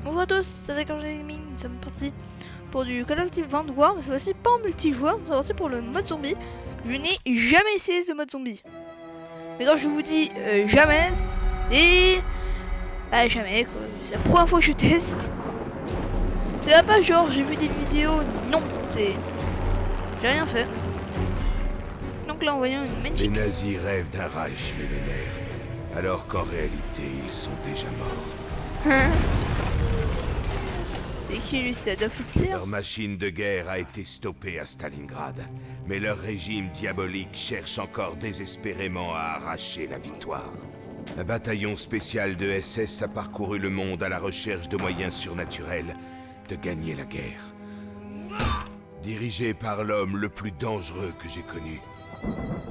Bonjour à tous, c'est Quand Gaming, nous sommes partis pour du Call of Duty Vanguard, mais cette fois-ci pas en multijoueur, c'est parti pour le mode zombie. Je n'ai jamais essayé ce mode zombie. Mais quand je vous dis jamais, c'est... Bah jamais quoi, c'est la première fois que je teste. C'est pas genre j'ai vu des vidéos, non, c'est... J'ai rien fait. Donc là en voyant une Les magnifique... nazis rêvent d'un Reich millénaire, alors qu'en réalité, ils sont déjà morts. C'est qui lui, c'est Adolf Hitler? Leur machine de guerre a été stoppée à Stalingrad, mais leur régime diabolique cherche encore désespérément à arracher la victoire. Un bataillon spécial de SS a parcouru le monde à la recherche de moyens surnaturels de gagner la guerre. Dirigé par l'homme le plus dangereux que j'ai connu,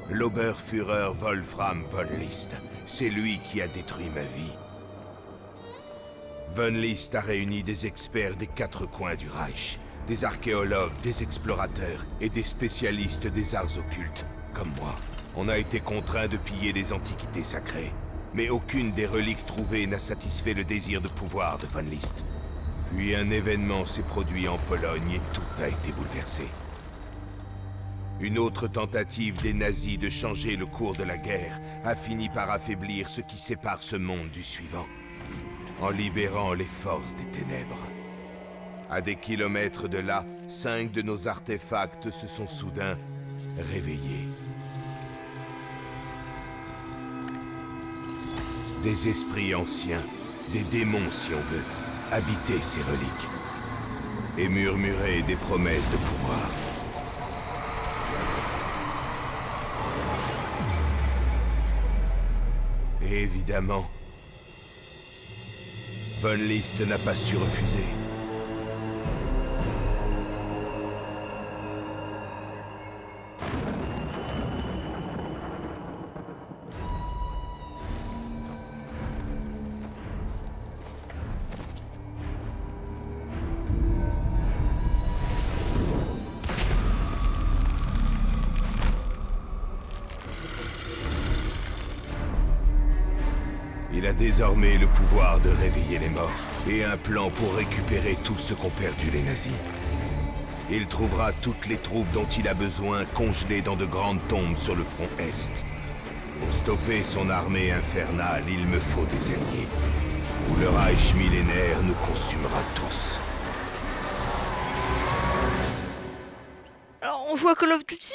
l'Oberführer Wolfram von List. C'est lui qui a détruit ma vie. Von List a réuni des experts des quatre coins du Reich, des archéologues, des explorateurs et des spécialistes des arts occultes, comme moi. On a été contraints de piller des antiquités sacrées, mais aucune des reliques trouvées n'a satisfait le désir de pouvoir de Von List. Puis un événement s'est produit en Pologne et tout a été bouleversé. Une autre tentative des nazis de changer le cours de la guerre a fini par affaiblir ce qui sépare ce monde du suivant, en libérant les forces des ténèbres. À des kilomètres de là, 5 de nos artefacts se sont soudain réveillés. Des esprits anciens, des démons si on veut, habitaient ces reliques et murmuraient des promesses de pouvoir. Et évidemment, Von List n'a pas su refuser. Il a désormais le pouvoir de réveiller les morts et un plan pour récupérer tout ce qu'ont perdu les nazis. Il trouvera toutes les troupes dont il a besoin congelées dans de grandes tombes sur le front Est. Pour stopper son armée infernale, il me faut des alliés. Ou le Reich millénaire nous consumera tous. Alors on joue à Call of Duty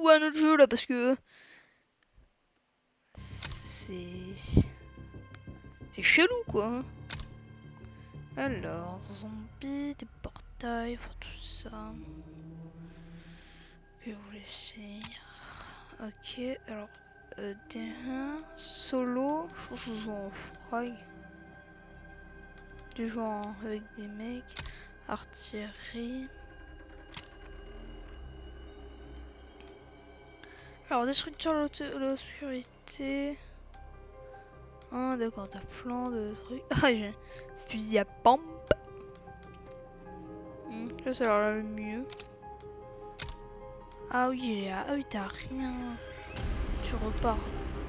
ou à un autre jeu là, parce que... C'est chelou quoi. Alors, zombies, des portails, enfin tout ça. Que vous laissez. Ok, alors D1, solo, je pense que je joue en frag. Je joue avec des mecs, artillerie. Alors, destructeur l'obscurité. Ah d'accord, t'as plein de trucs. Ah, j'ai un fusil à pompe. Là, ça a l'air le mieux. Ah oui, t'as rien. Tu repars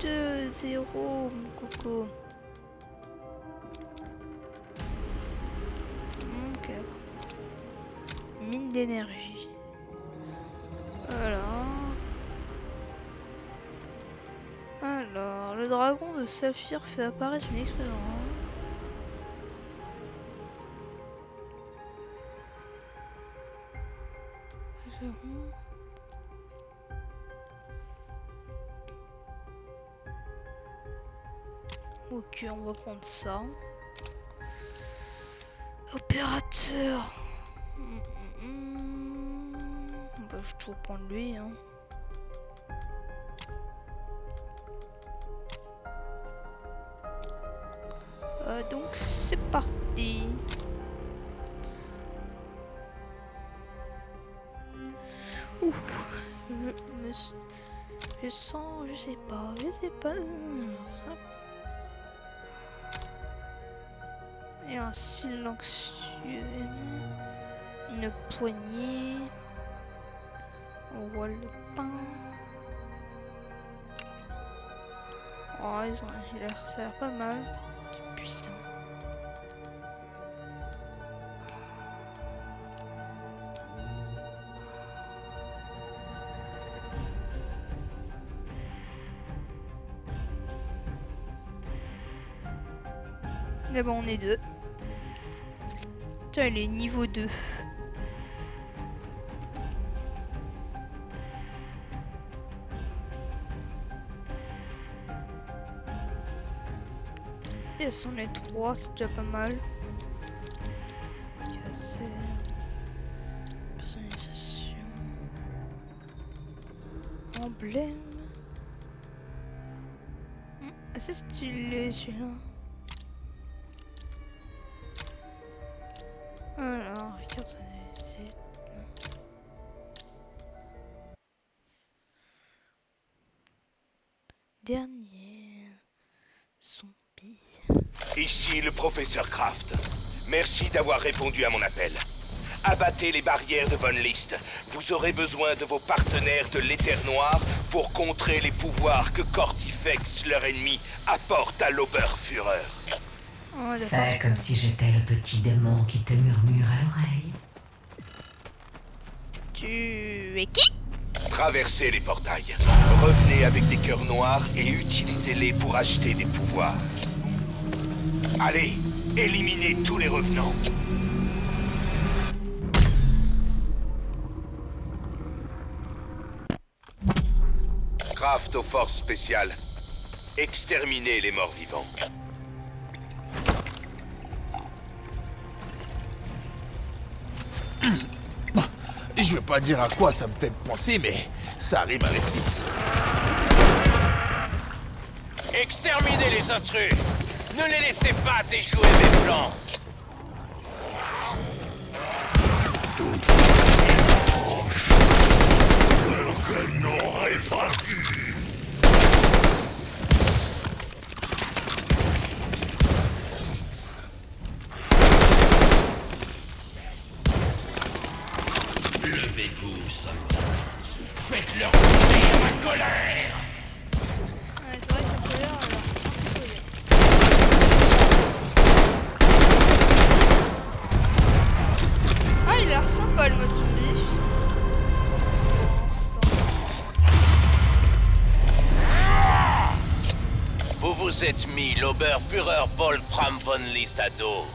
de 0, mon coco. Ok. Mine d'énergie. Voilà. Alors, le dragon de saphir fait apparaître une explosion. Ok, on va prendre ça. Opérateur. Bah, je dois prendre lui. Hein. Donc c'est parti. Ouh, je sens, je sais pas. Ça. Et un silencieux, une poignée. On voit le pain. Oh, ça a l'air pas mal. C'est puissant. D'abord on est deux. Tiens, il est niveau 2. Yes, on est 3, c'est déjà pas mal. Personnalisation. Emblème. Assez stylé celui-là. Alors, regarde, c'est... Dernier... zombie. Ici le professeur Kraft. Merci d'avoir répondu à mon appel. Abattez les barrières de Von List. Vous aurez besoin de vos partenaires de l'Éther Noir pour contrer les pouvoirs que Cortifex, leur ennemi, apporte à l'Oberführer. Oh, fais comme si j'étais le petit démon qui te murmure à l'oreille. Tu es qui? Traversez les portails. Revenez avec des cœurs noirs et utilisez-les pour acheter des pouvoirs. Allez, éliminez tous les revenants. Kraft aux forces spéciales. Exterminez les morts vivants. Je veux pas dire à quoi ça me fait penser, mais ça rime avec Miss. Exterminez les intrus! Ne les laissez pas déjouer mes plans! Levez-vous, soldats. Faites-leur courir ma colère. Ouais, c'est vrai que la colère, elle a incroyable. Ah, il a l'air sympa le mode zombie. Vous vous êtes mis l'Oberführer Wolfram von List à dos.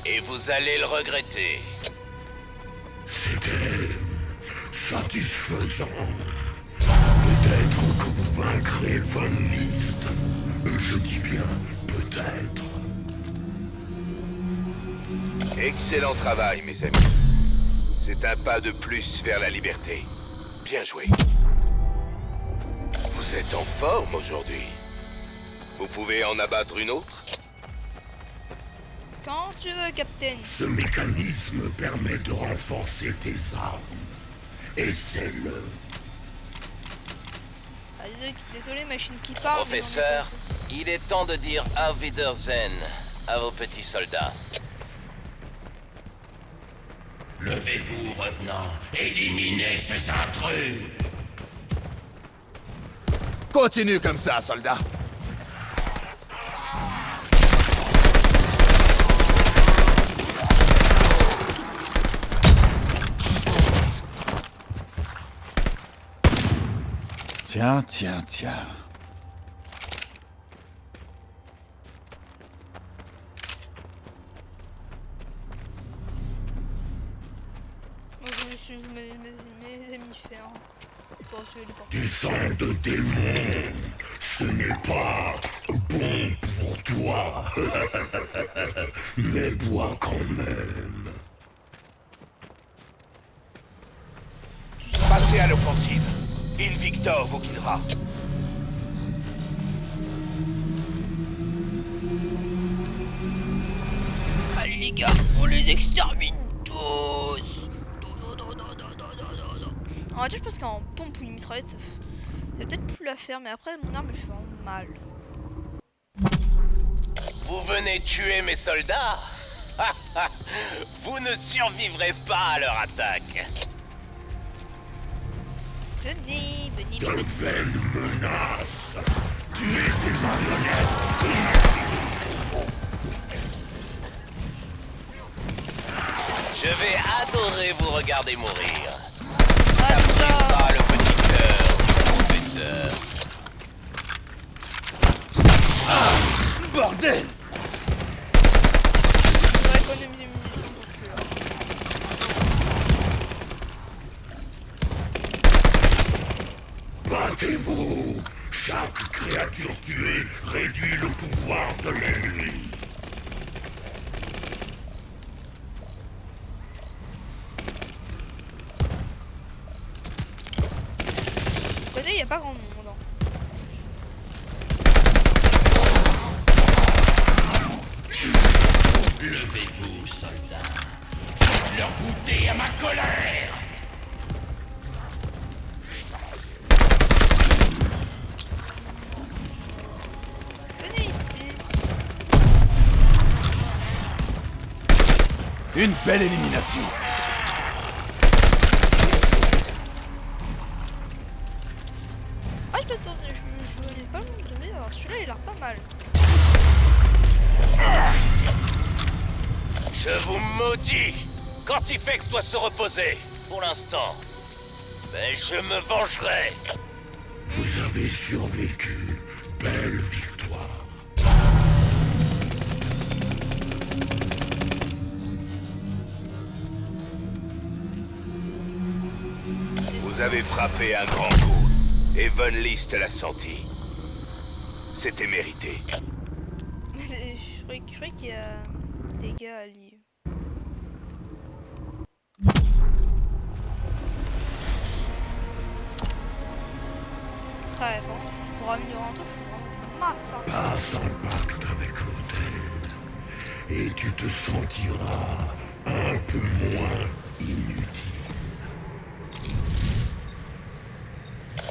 Et vous allez le regretter. C'était satisfaisant. Peut-être que vous vaincrez Von List. Je dis bien peut-être. Excellent travail, mes amis. C'est un pas de plus vers la liberté. Bien joué. Vous êtes en forme aujourd'hui. Vous pouvez en abattre une autre? Quand tu veux, Captain. Ce mécanisme permet de renforcer tes armes. Essaie-le. Ah, désolé, machine qui parle. mais Professeur, non, mais il est temps de dire Auf Wiedersehen à vos petits soldats. Levez-vous, revenants. Éliminez ces intrus. Continue comme ça, soldat. Tiens, tiens, tiens. moi, je me suis mes amis faire. Pour tuer les portes. Du sang de démon. Ce n'est pas bon pour toi. Mais bois quand même. Passez à l'offensive. Invictor vous guidera. Allez les gars, on les extermine tous. En vrai, je pense qu'en pompe ou une mitraillette, c'est peut-être plus la faire, mais après mon arme elle fait vraiment mal. Vous venez tuer mes soldats? Vous ne survivrez pas à leur attaque. Venez, venez. De vaines menaces. Tuez ces marionnettes. Je vais adorer vous regarder mourir. Ah, Ça putain. brisera le petit cœur du professeur. Bordel! Battez-vous! Chaque créature tuée réduit le pouvoir de l'ennemi. À côté, il n'y a pas grand monde. Hein. Levez-vous, soldats. Faites-leur goûter à ma colère. Venez ici. Une belle élimination. Ah, je m'attendais, je voulais pas le donner. Alors celui-là, il a l'air pas mal. Je vous maudis! Cortifex doit se reposer, pour l'instant. Mais je me vengerai! Vous avez survécu. Belle victoire. Vous avez frappé un grand coup, et Von List l'a senti. C'était mérité. Je croyais qu'il y a des gars à lire. Très bon. Pour améliorer un truc, faut vraiment masse. Hein. Passe un pacte avec l'autel. Et tu te sentiras un peu moins inutile.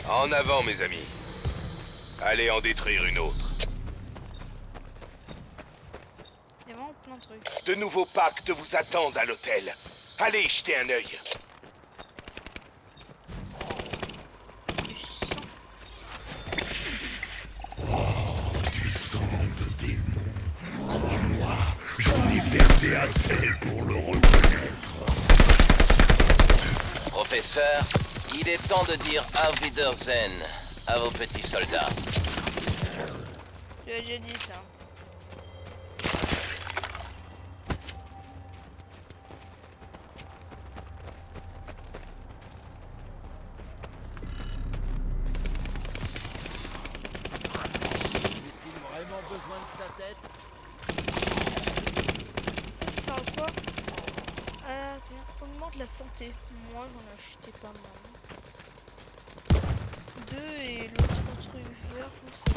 En avant, mes amis. Allez en détruire une autre. Il y a vraiment plein de trucs. De nouveaux pactes vous attendent à l'hôtel. Allez y jeter un œil. Du sang de démon. Crois-moi, j'en ai versé assez pour le reconnaître. Professeur, il est temps de dire Auf Wiedersehen à vos petits soldats. Tu as déjà dit ça. Vraiment besoin de sa tête? Ça sert à quoi? Augmente la santé. Moi j'en ai acheté pas mal. 2 et l'autre truc vert, ça.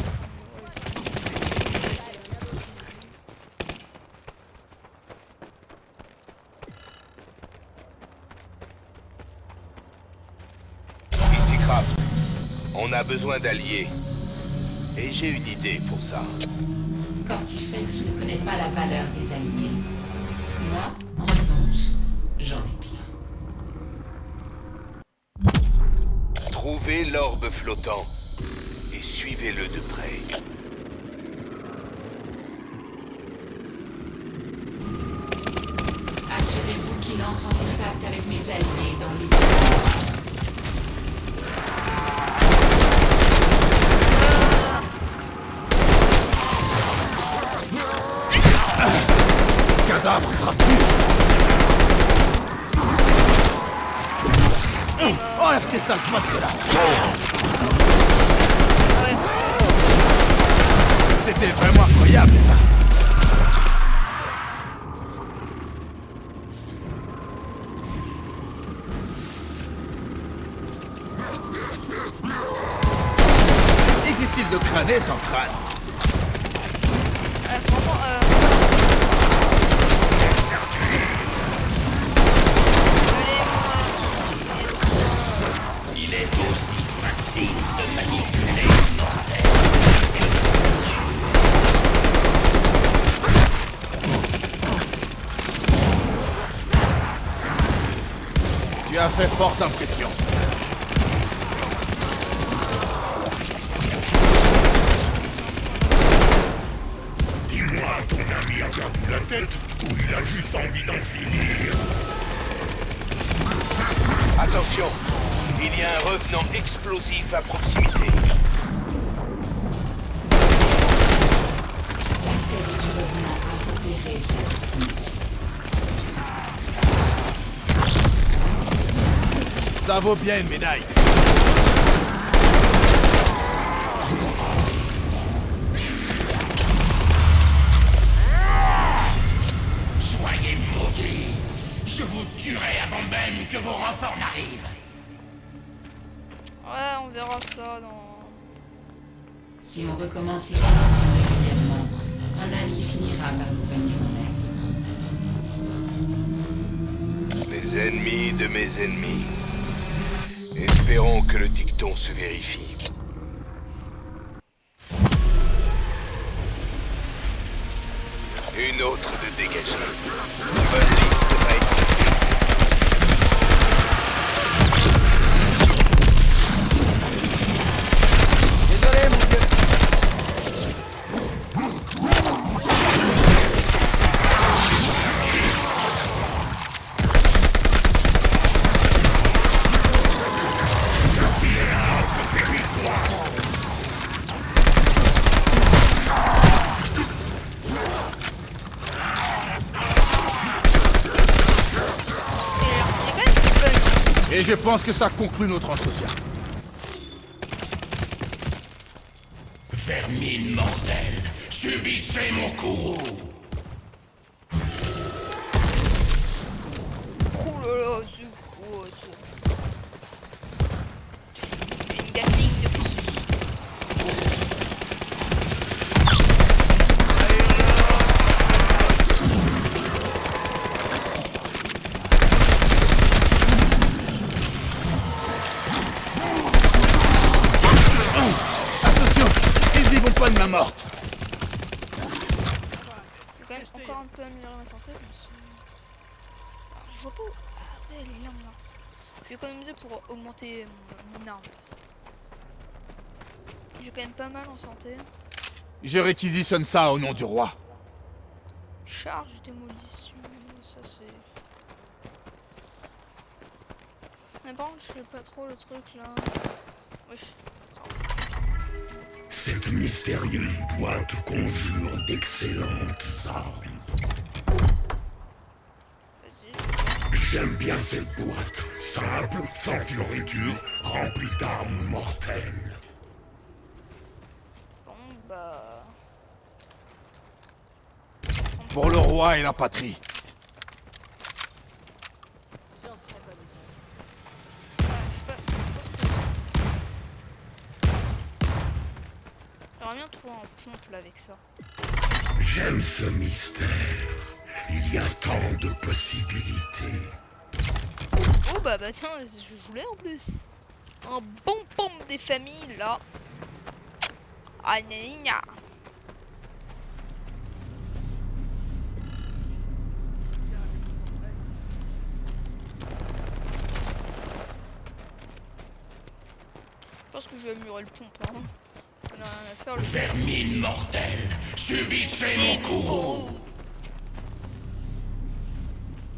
Ici Kraft. On a besoin d'alliés. Et j'ai une idée pour ça. Cortifex ne connaît pas la valeur des alliés. Moi, en revanche, j'en ai plein. Trouvez l'orbe flottant et suivez-le de près. Assurez-vous qu'il entre en contact avec mes alliés dans les... Cadavre frappé. Enlève tes sales potes de là. Ouais. C'était vraiment incroyable ça. Difficile de crâner sans crâne. Vraiment, Il est aussi facile de manipuler une mortel que de Tu as fait forte impression. Dis-moi, ton ami a perdu la tête ou il a juste envie d'en finir? Attention, il y a un revenant explosif à proximité. La tête du revenant a repéré sa destination. Ça vaut bien une médaille. maudits! Je vous tuerai avant même que vos renforts n'arrivent! Ouais, on verra ça dans... Si on recommence l'opération régulièrement, un ami finira par nous venir en aide. Les ennemis de mes ennemis. Espérons que le dicton se vérifie. Une autre de dégagée. Von List va être... Désolé, mon vieux. Et je pense que ça conclut notre entretien. Vermine mortelle, subissez mon courroux! Oh là là, c'est quoi ça? Une gatling de plus. Attention, ils y vont pas de ma mort. J'ai quand même encore un peu amélioré ma santé. Alors, je vois pas où... Ah ouais, les lames là. Je vais économiser pour augmenter mon arme. J'ai quand même pas mal en santé. Je réquisitionne ça au nom du roi. Charge démolition, ça c'est... Mais bon, je sais pas trop le truc là. Wesh. Cette mystérieuse boîte conjure d'excellentes armes. Vas-y. J'aime bien cette boîte, simple, sans fioriture, remplie d'armes mortelles. Bon bah... Pour le roi et la patrie. J'aimerais bien trouver un pompe là avec ça. J'aime ce mystère. Il y a tant de possibilités. Oh bah tiens, je voulais en plus. Un bon pompe des familles là. Ah gna gna gna. Je pense que je vais améliorer le pompe hein. On a rien à faire le Vermine mortelle, subissez mon courroux.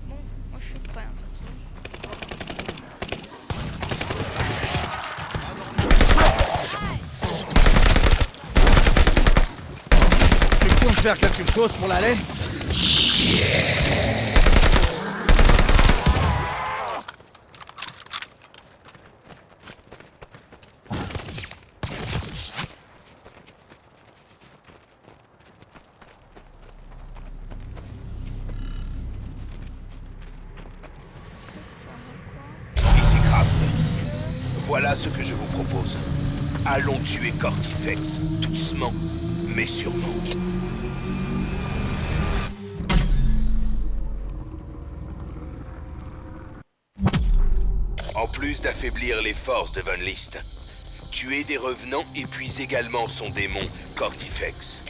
Bon, moi je suis prêt hein, perso. Tu comptes faire quelque chose pour la laine? Ici Kraft. Voilà ce que je vous propose. Allons tuer Cortifex, doucement, mais sûrement. En plus d'affaiblir les forces de Von List, tuer des revenants épuise également son démon, Cortifex.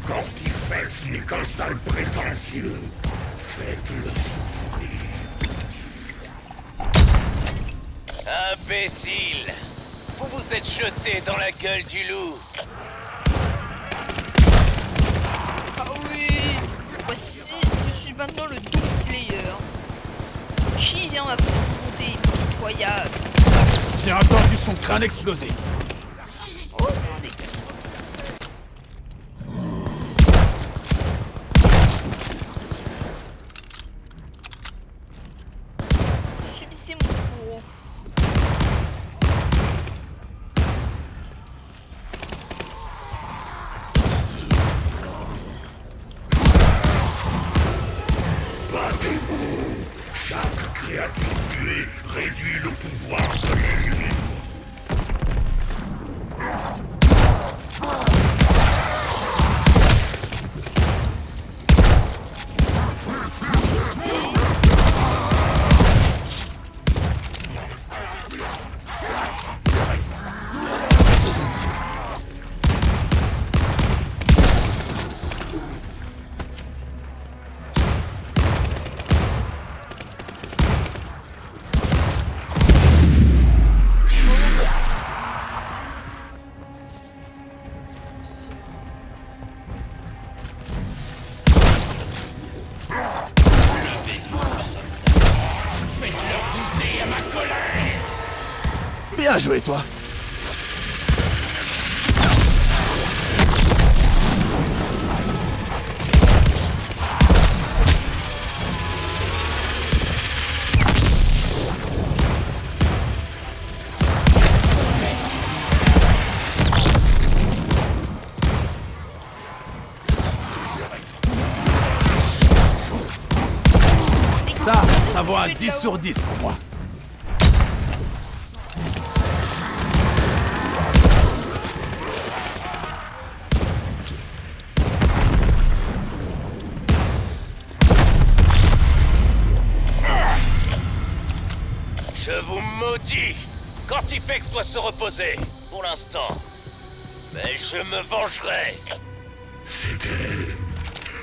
Cortifex n'est qu'un sale prétentieux. Faites-le souffrir. Imbécile! Vous vous êtes jeté dans la gueule du loup! Ah oui. Voici, je suis maintenant le Doom Slayer. Qui vient m'affronter pitoyable? J'ai entendu son crâne exploser. Oh c'est dégueu. Subissez mon bourreau. créature tuée réduit le pouvoir de l'ennemi. Bien joué, toi. Ça vaut un 10 sur 10 pour moi. Je vous maudis! Cortifex doit se reposer, pour l'instant. Mais je me vengerai! C'était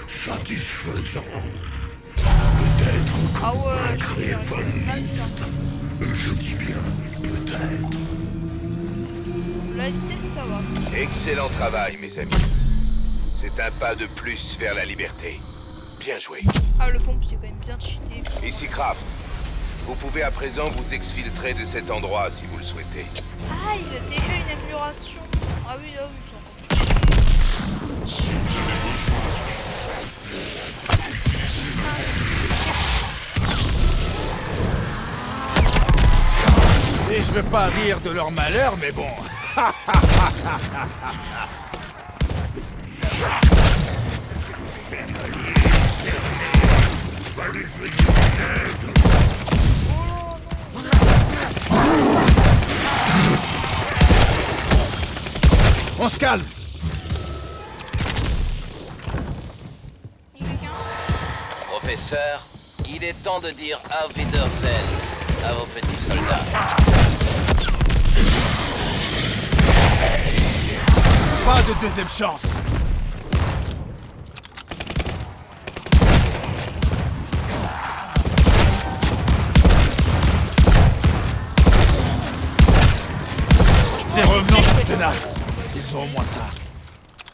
satisfaisant. Peut-être Ah ouais, créer Von List. Je dis bien, peut-être. la vitesse ça va. Excellent travail, mes amis. C'est un pas de plus vers la liberté. Bien joué. Ah le pompe c'est quand même bien cheaté. Ici Kraft. Vous pouvez à présent vous exfiltrer de cet endroit si vous le souhaitez. Ah il a déjà une amélioration. Ah oui là oui c'est encore plus cheaté. Et je veux pas rire de leur malheur, mais bon. On se calme. Professeur, il est temps de dire Auf Wiedersehen à vos petits soldats. Pas de deuxième chance. Ces revenants sont tenaces. Ils ont au moins ça.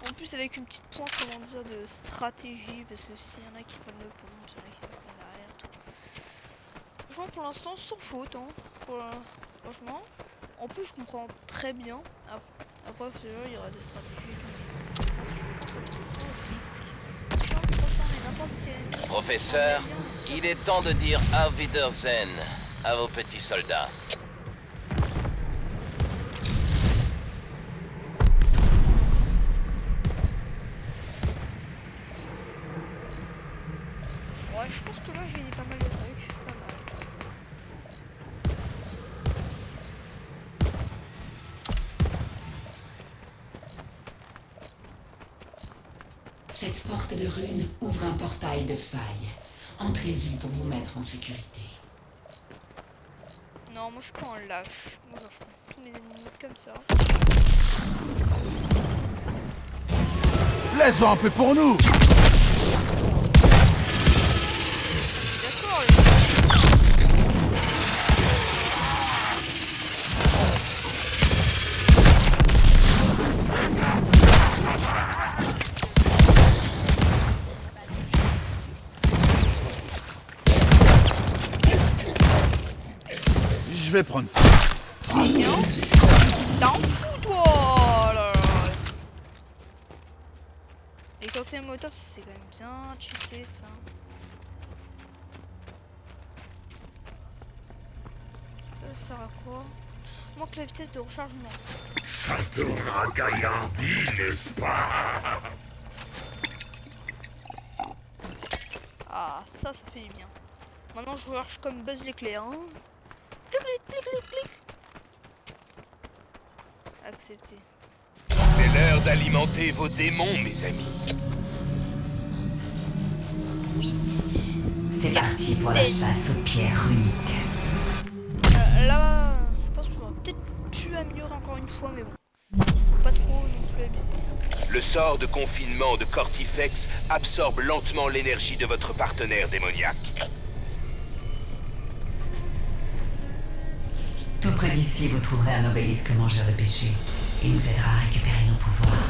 En plus avec une petite pointe comment dire de stratégie parce que s'il y en a qui prennent le pont, s'il y en a qui prennent l'arrière tout. Franchement pour l'instant sans faute hein. Franchement. En plus je comprends très bien. Après il y aura des stratégies. Professeur, il est temps de dire Auf Wiedersehen à vos petits soldats. Ouais, je pense que là j'ai pas mal de trucs. Pas mal. Cette porte de runes ouvre un portail de faille. Entrez-y pour vous mettre en sécurité. Non, moi je suis pas un lâche. Moi j'affronte tous mes ennemis comme ça. Laisse-en un peu pour nous. D'accord. Je vais prendre ça. T'en fous toi là. Les cocktails moteurs c'est quand même bien cheaté ça. Ça sert à quoi? Manque la vitesse de rechargement. Ça t'aura gaillardi, n'est-ce pas? Ah ça fait du bien. Maintenant je marche comme Buzz l'éclair. Hein. Clic, clic, clic, clic. Accepté. C'est l'heure d'alimenter vos démons, mes amis. Oui. C'est parti pour la chasse aux pierres runiques. Là, je pense que j'aurais peut-être pu améliorer encore une fois, mais bon. Pas trop non plus abuser. Le sort de confinement de Cortifex absorbe lentement l'énergie de votre partenaire démoniaque. Tout près d'ici, vous trouverez un obélisque mangeur de péché. Il nous aidera à récupérer nos pouvoirs.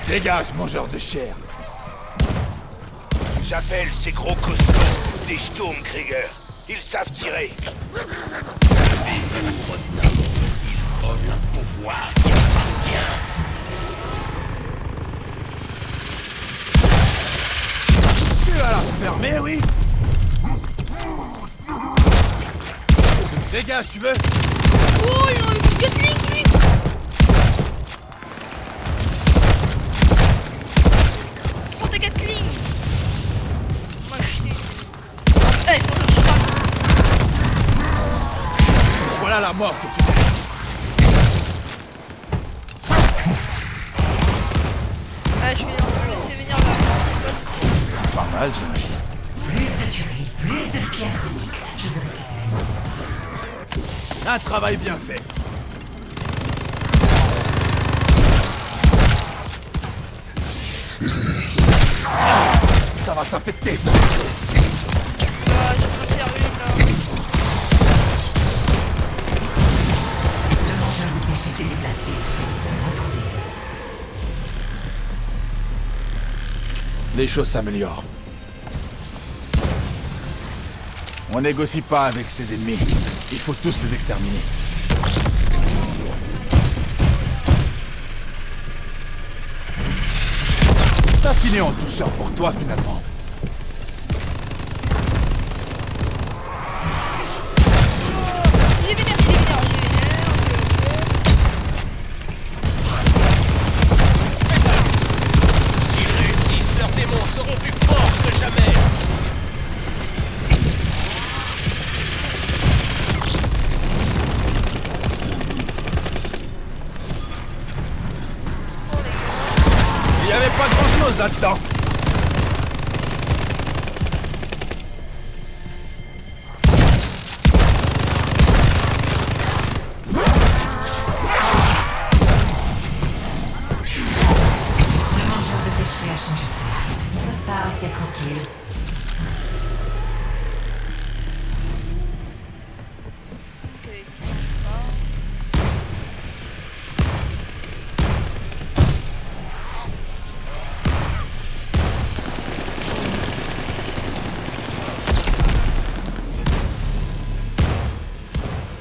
Dégage, mangeur de chair. J'appelle ces gros costauds des Sturmkrieger. Ils savent tirer. Tu vas la fermer, oui? Dégage, tu veux? Oh, il en a eu 4 lignes, lui. Oh, t'as 4 lignes. Moi, je suis... Eh, je suis pas... Voilà la mort que tu veux. Ah, je vais le laisser venir là. Pas mal, j'imagine. Plus de tueries, plus de pierres runiques. Je veux récupérer nos pouvoirs. Un travail bien fait. Ça va s'infecter, ça. Ah, j'ai pas faire une là. Le mangeur de péché s'est déplacé. Retrouvez-le. Les choses s'améliorent. On négocie pas avec ses ennemis. Il faut tous les exterminer. Ça finit en douceur pour toi, finalement. Il est vénère, il est vénère, il est vénère. S'ils réussissent, leurs démons seront plus forts que jamais. Il y avait pas grand-chose là-dedans. Le mangeur de péché a changé de place. Ne peut pas rester tranquille. Ok.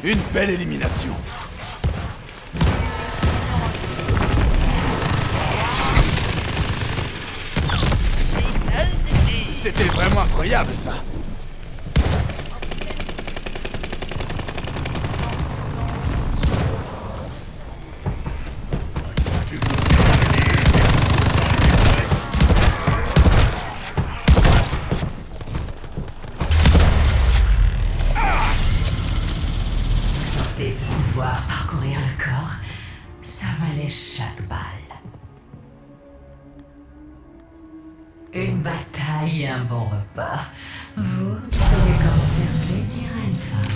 Une belle élimination. C'était vraiment incroyable, ça. Sentez ce pouvoir parcourir le corps. Ça valait chaque balle. Une bataille et un bon repas. Vous savez comment faire plaisir à une femme.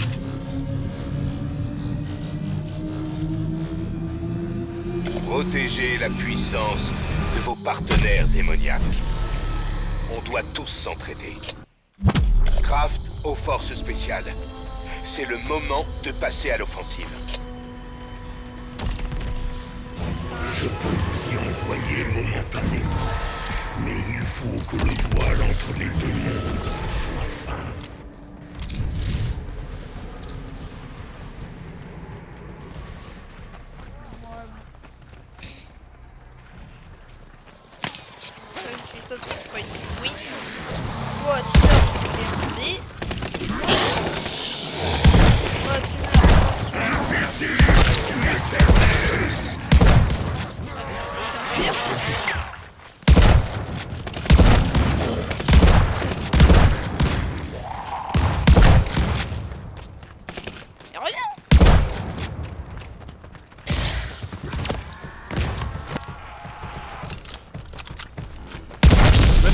Protégez la puissance de vos partenaires démoniaques. On doit tous s'entraider. Kraft aux forces spéciales. C'est le moment de passer à l'offensive. Je peux vous y envoyer momentanément, mais il faut que le voile entre les deux mondes soit fin. Oui. Voiture, c'est terminé. Voiture.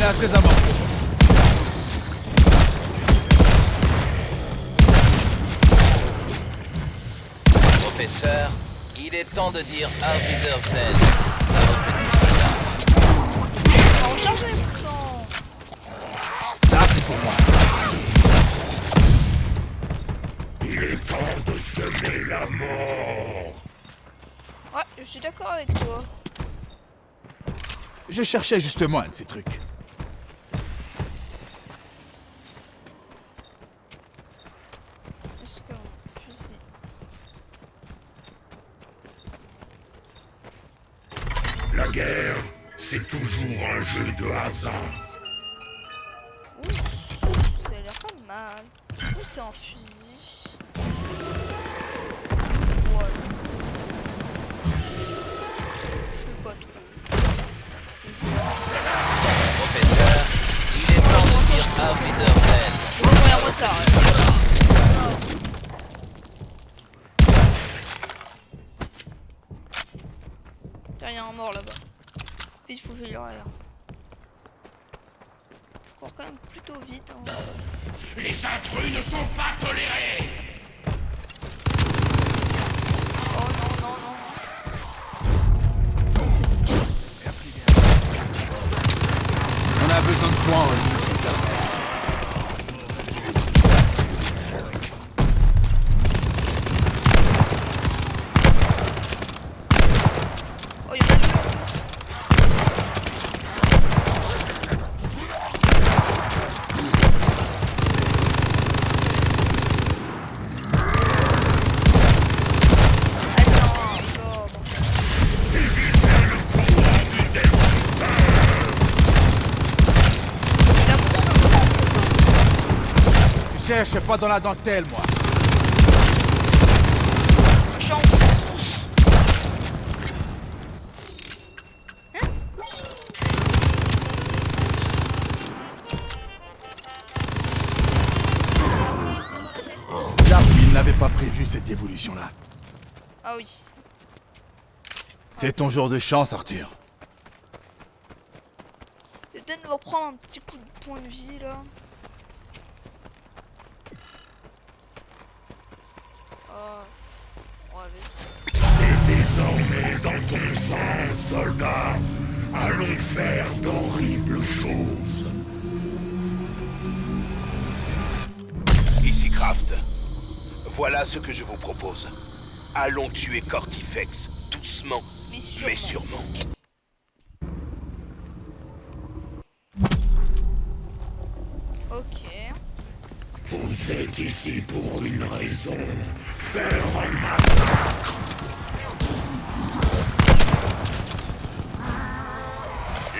est à tes amorces. Professeur, il est temps de dire Auf Wiedersehen à vos petits soldats. On va recharger pourtant. Ça, c'est pour moi. Il est temps de semer la mort. Ouais, je suis d'accord avec toi. Je cherchais justement un de ces trucs. Est-ce que je sais. La guerre, c'est toujours un jeu de hasard. Ouh, ça a l'air pas mal. Ouh, c'est un fusil. Ouais. Je sais pas trop. Professeur, il est temps de dire Auf Wiedersehen. Regarde-moi ça. Tiens, il y a un mort là-bas. Vite, faut que j'aille là. Je cours quand même plutôt vite. Hein. Les intrus ne sont pas tolérés. Oh non, non, non. On a besoin de toi en ligne, s'il te plaît. Oh, il y en a deux en plus. Attends, il va. Tu sais, je suis pas dans la dentelle, moi. Chance. Il n'avait pas prévu cette évolution-là. Ah oui. C'est ton jour de chance, Arthur. Je vais peut-être me reprendre un petit coup de point de vie là. Oh. Allez. C'est désormais dans ton sang, soldat. Allons faire d'horribles choses. Ici Kraft. Voilà ce que je vous propose. Allons tuer Cortifex, doucement, mais sûrement. Ok. Vous êtes ici pour une raison. Faire un massacre.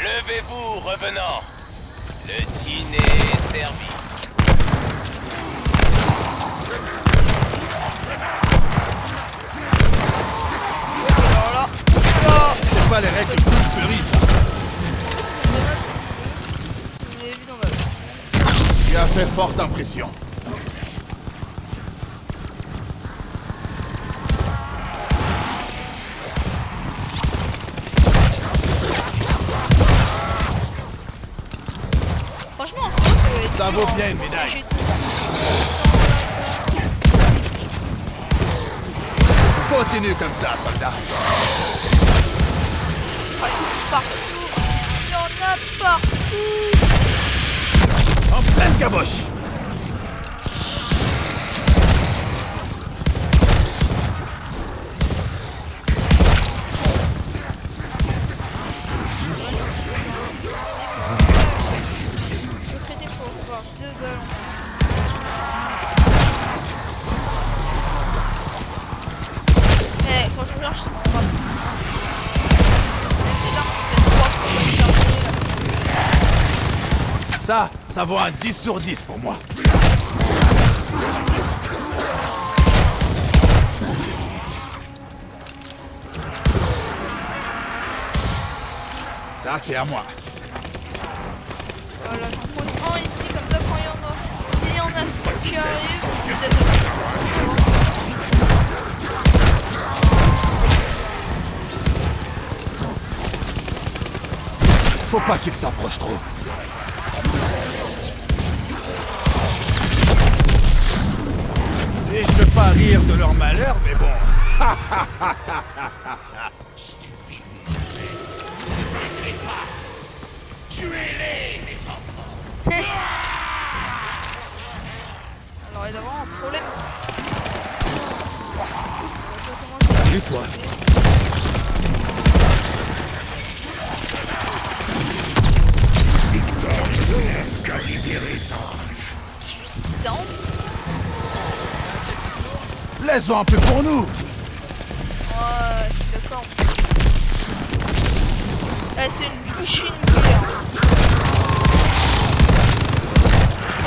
Levez-vous, revenants. Le dîner est servi. Alors là. Oh. C'est pas les règles de Bloomsbury, ça. Vous avez vu dans ma vie. Tu as fait forte impression. Franchement, en ce moment, ça va être Ça dur, vaut hein. bien une médaille. Continue comme ça, soldat. Ah, il y en a partout. Il y en a partout. En pleine caboche. Je vais traiter pour avoir 2 ballons. Eh, quand je cherche, on va Ça vaut un 10 sur 10 pour moi. Ça, c'est à moi. Voilà, j'en pose un ici, comme ça quand il y en a. S'il y en a 5 qui arrivent, vous êtes Faut pas qu'il s'approche trop. Et je veux pas rire de leur malheur, mais bon. Stupide mauvais, vous ne vaincrez pas. Tuez-les, mes enfants. Alors il a vraiment un problème. Salut toi. Victor ne rêve qu'à libérer son âge. Puissant. Laisse-en un peu pour nous. Ouais, je suis d'accord. Ah, c'est une bouchée nucléaire.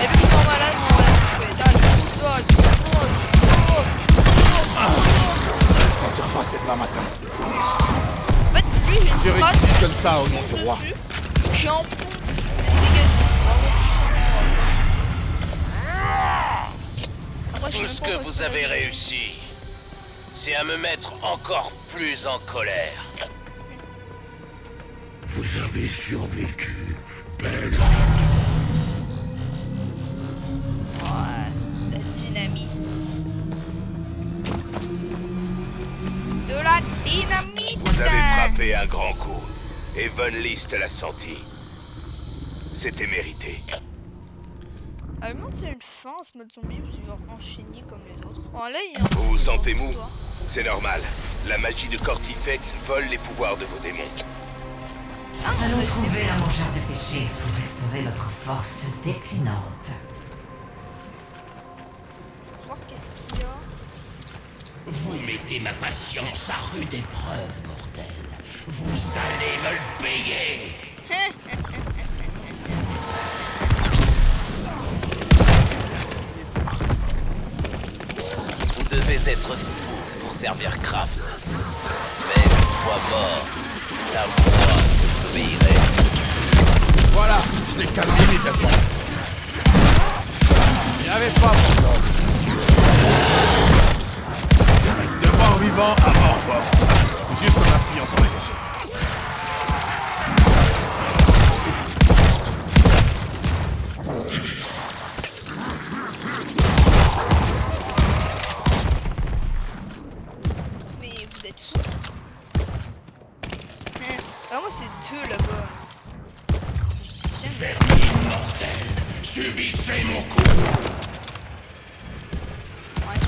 Et vu que je suis en malade, non, ouais, je fais dalle. Je ne sentir passer demain matin. En fait, lui, j'ai Je une phrase. récupère comme ça au nom du roi. J'ai un pont. Tout ce que vous avez réussi, c'est à me mettre encore plus en colère. Vous avez survécu, belle. Ouais, la dynamite. De la dynamite. Vous avez frappé un grand coup, et Von List l'a senti. C'était mérité. Ah, je me demande s'il y a une fin à ce mode zombie ou c'est genre infini comme les autres. Bon, là, il y a un Vous vous peu sentez de mou? histoire. C'est normal. La magie de Cortifex vole les pouvoirs de vos démons. Allons trouver un mangeur de péché pour restaurer notre force déclinante. Voir qu'est-ce qu'il y a. Vous mettez ma patience à rude épreuve, mortel. Vous allez me le payer. Vous devez être fou pour servir Kraft. Mais une fois mort, c'est à moi que vous obéirez. Voilà, je l'ai calmé immédiatement. Il n'y avait pas encore. De mort vivant à mort mort. Juste en appuyant sur la gâchette. Mais vous êtes fous. Ah, moi, c'est deux là-bas. J'aime. Vermine mortel, subissez mon coup. Ouais.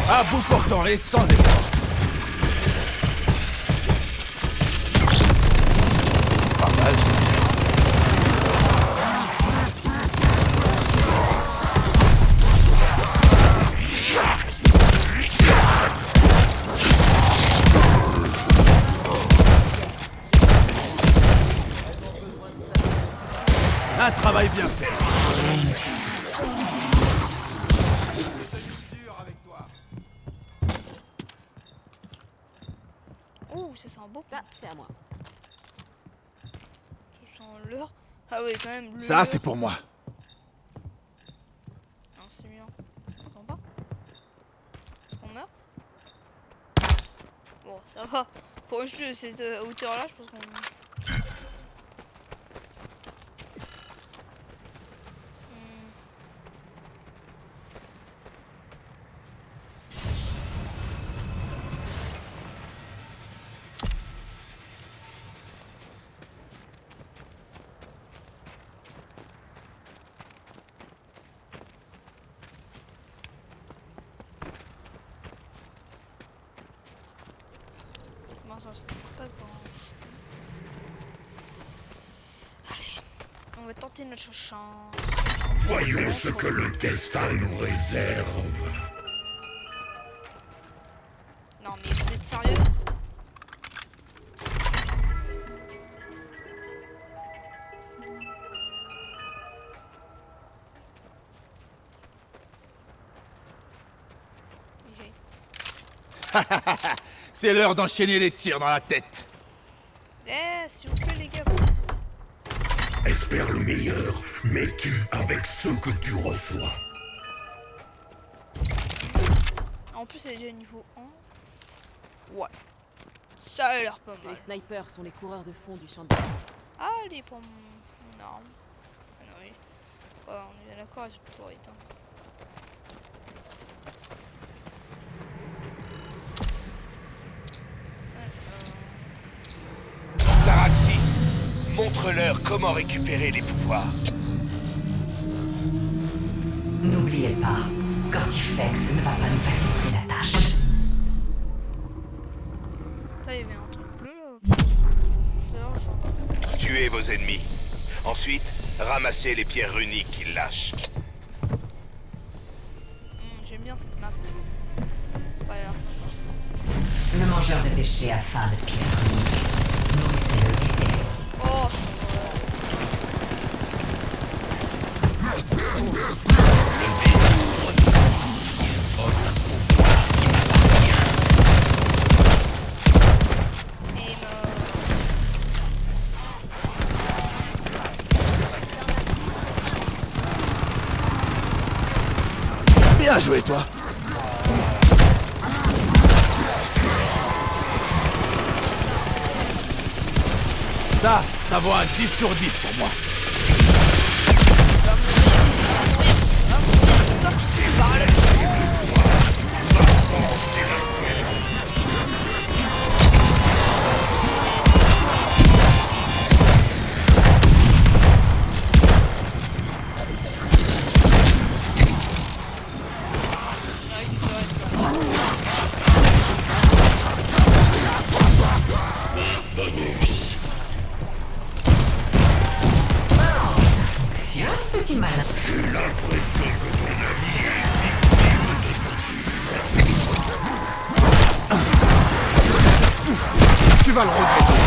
À bout portant et sans effort. Pas mal. Un travail bien fait. Ouh, ça sent beau. Ça, c'est à moi. Ça sent l'heure. Ah ouais, quand même. Ça, c'est pour moi. Non, c'est bien. T'entends pas? Est-ce qu'on meurt? Bon, ça va. Pour un jeu de cette hauteur-là, je pense qu'on... Ça se passe pas grand chose. Allez, on va tenter notre chance. Voyons ce que le destin nous réserve. Non mais vous êtes sérieux? C'est l'heure d'enchaîner les tirs dans la tête. Eh, s'il vous plaît les gars. Espère le meilleur, mais tue avec ce que tu reçois. En plus elle est déjà niveau 1. Ouais. Ça a l'air pas Les mal. snipers sont les coureurs de fond du champ de bataille. Allez pour mon arme. Ah non oui. Ouais, on est bien d'accord avec cette tourette. Hein. Zaraxis, montre-leur comment récupérer les pouvoirs. N'oubliez pas, Cortifex ne va pas nous faciliter la tâche. Ça, il y avait un truc bleu là. D'ailleurs, Tuez vos ennemis. Ensuite, ramassez les pierres runiques qu'ils lâchent. j'aime bien cette map. Ouais, alors sympa. Le mangeur de péché a faim de pierre unique. Nourrissez-le et c'est bon. Oh, Bien joué, toi. Ça vaut un 10 sur 10 pour moi. Petit malin. J'ai l'impression que ton ami est victime de son succès. Tu vas le regretter.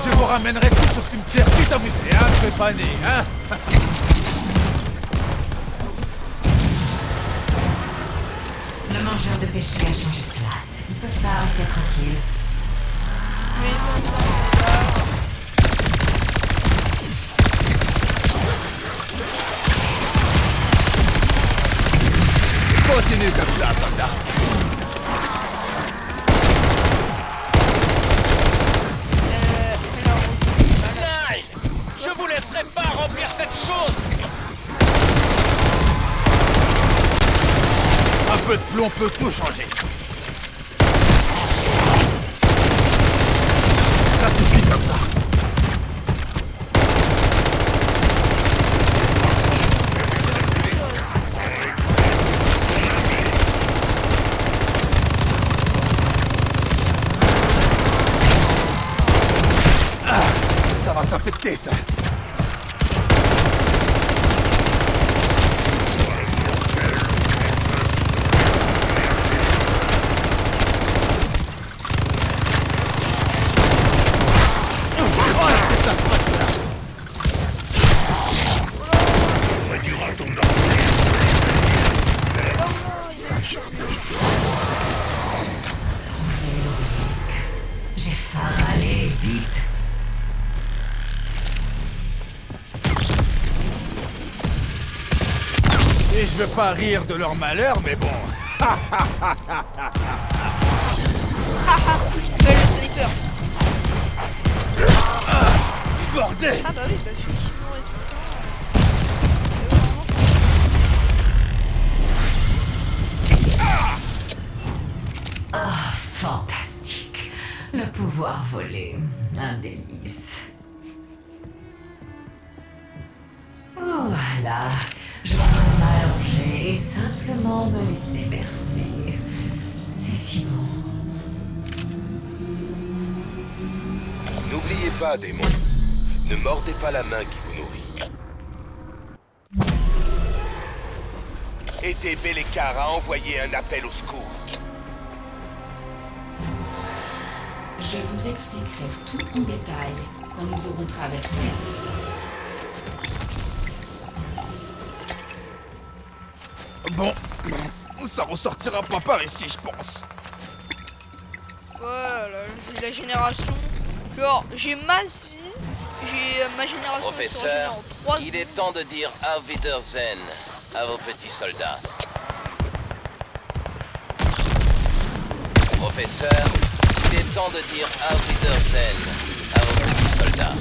Je vous ramènerai tous au cimetière tout amusé, hein, Trépané, hein. Le mangeur de péché a changé de place. Ils peuvent pas rester tranquilles. Continue comme ça, soldat. Nein! Je vous laisserai pas remplir cette chose! Un peu de plomb peut tout changer. Ça suffit comme ça. Ça va s'affecter, ça. Ça dira ton armée. J'ai faim, allez, vite. Et je veux pas rire de leur malheur, mais bon. le sniper. Bordel! Ah bah oui, bah celui qui mourait tout le temps. Ah, fantastique. Le pouvoir volé. Un délice. Voilà. Je vais m'allonger et simplement me laisser bercer. C'est si bon. N'oubliez pas, démon. Ne mordez pas la main qui vous nourrit. Aidez Bélekar à envoyer un appel au secours. Je vous expliquerai tout en détail quand nous aurons traversé. Bon, ça ressortira pas par ici, je pense. Voilà, j'ai la génération. Genre, j'ai masse vie, j'ai ma génération. Professeur, en 3 il est temps de dire Auf Wiedersehen à vos petits soldats. Professeur, il est temps de dire Auf Wiedersehen à vos petits soldats.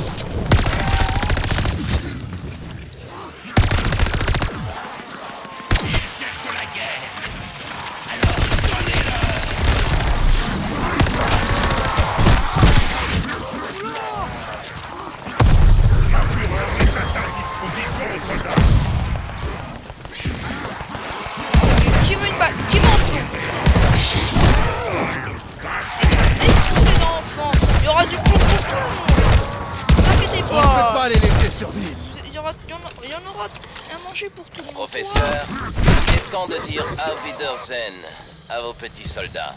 manger pour tout le monde. Professeur, il est temps de dire Auf Wiedersehen à vos petits soldats.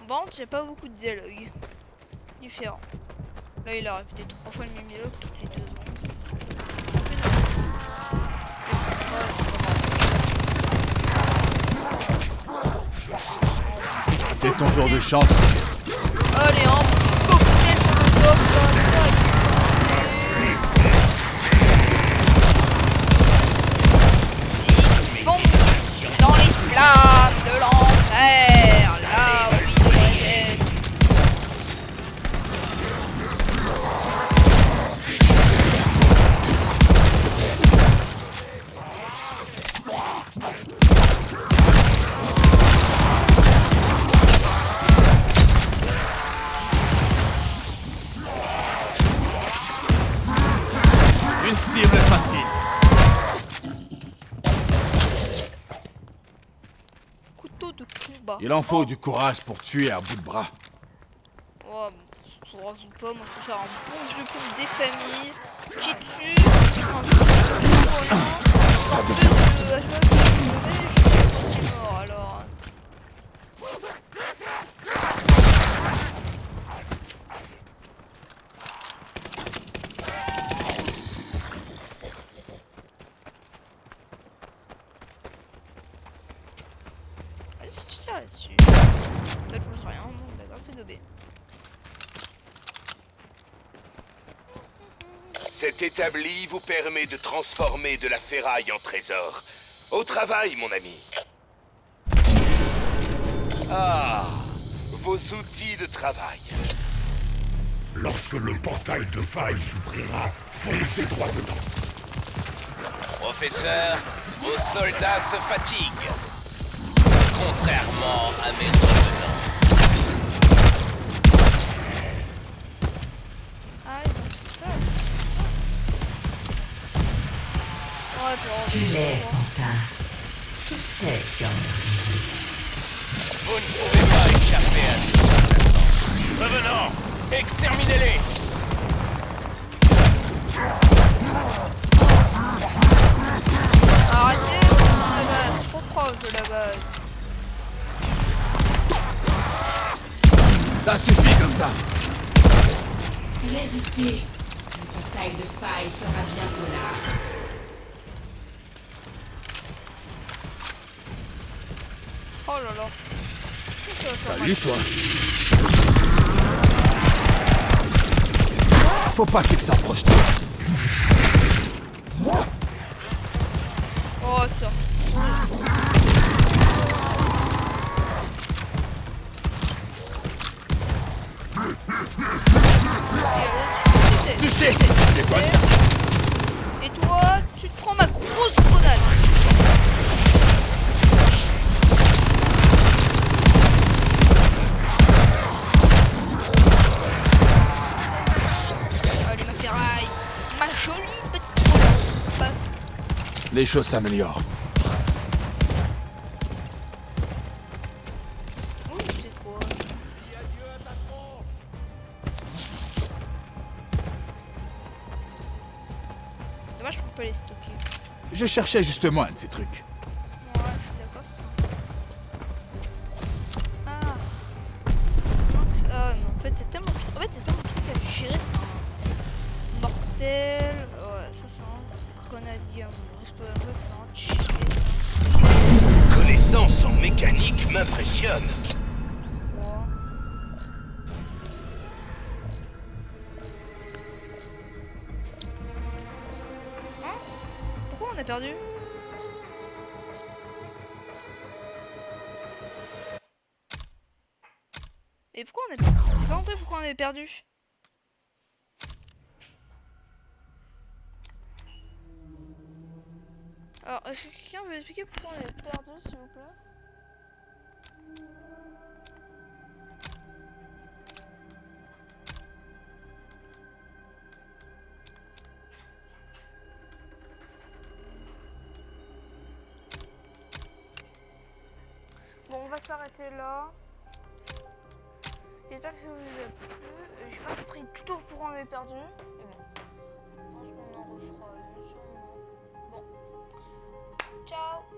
Bon, il n'y a pas beaucoup de dialogue. Différent. Là, il a répété 3 fois le même dialogue toutes les 2 secondes. C'est ton jour de chance. Allez, un cocktail sur le top, ils vont dans les flammes de l'enfer, là où ils doivent être. Une cible facile. Couteau de combat. Il en faut du courage pour tuer à bout de bras. Oh, ça rajoute pas, moi je préfère un bon jeu pour des familles qui tue, un peu Ça mort alors. Vas-y, tu tires là-dessus. Là, je me rien, bon, d'accord, c'est gobé. Cet établi vous permet de transformer de la ferraille en trésor. Au travail, mon ami. Ah, vos outils de travail. Lorsque le portail de faille s'ouvrira, foncez droit dedans. Professeur, vos soldats se fatiguent. Contrairement à mes revenants. Ah, ils ont ça. Ouais, pour Tu l'es, Pantin. Tu sais qu'il y en a. Vous ne pouvez pas échapper à ce Satan. Revenants, exterminez-les. Arrêtez, la base, trop proche de la base. Ça suffit comme ça. Résistez. Le portail de faille sera bientôt là. Oh là là. Qu'est-ce que ça va faire Salut toi. Faut pas qu'il s'approche de toi. Oh ça. Touché. C'est quoi ça? Et toi, tu te prends ma grosse grenade. Allez ma ferraille, ma jolie petite grenade. Les choses s'améliorent. Oui, c'est quoi? Dommage, je peux pas les stocker. Je cherchais justement un de ces trucs. Ouais, je suis d'accord. Ah. Ah, mais en fait, c'est tellement truc à gérer, c'est un mortel. Ouais, ça c'est un grenadier. Je peux avouer que c'est un chier. Vos connaissances en mécanique m'impressionnent. Hein? Pourquoi on a perdu? Et pourquoi on a perdu? J'ai pas compris pourquoi on avait perdu. Alors, est-ce que quelqu'un veut expliquer pourquoi on avait perdu, s'il vous plaît? Bon, on va s'arrêter là. J'espère que ça vous a plu. J'ai pas compris du tout pourquoi on avait perdu. Mais bon, je pense qu'on en refait. fera sûrement. Bon. Ciao.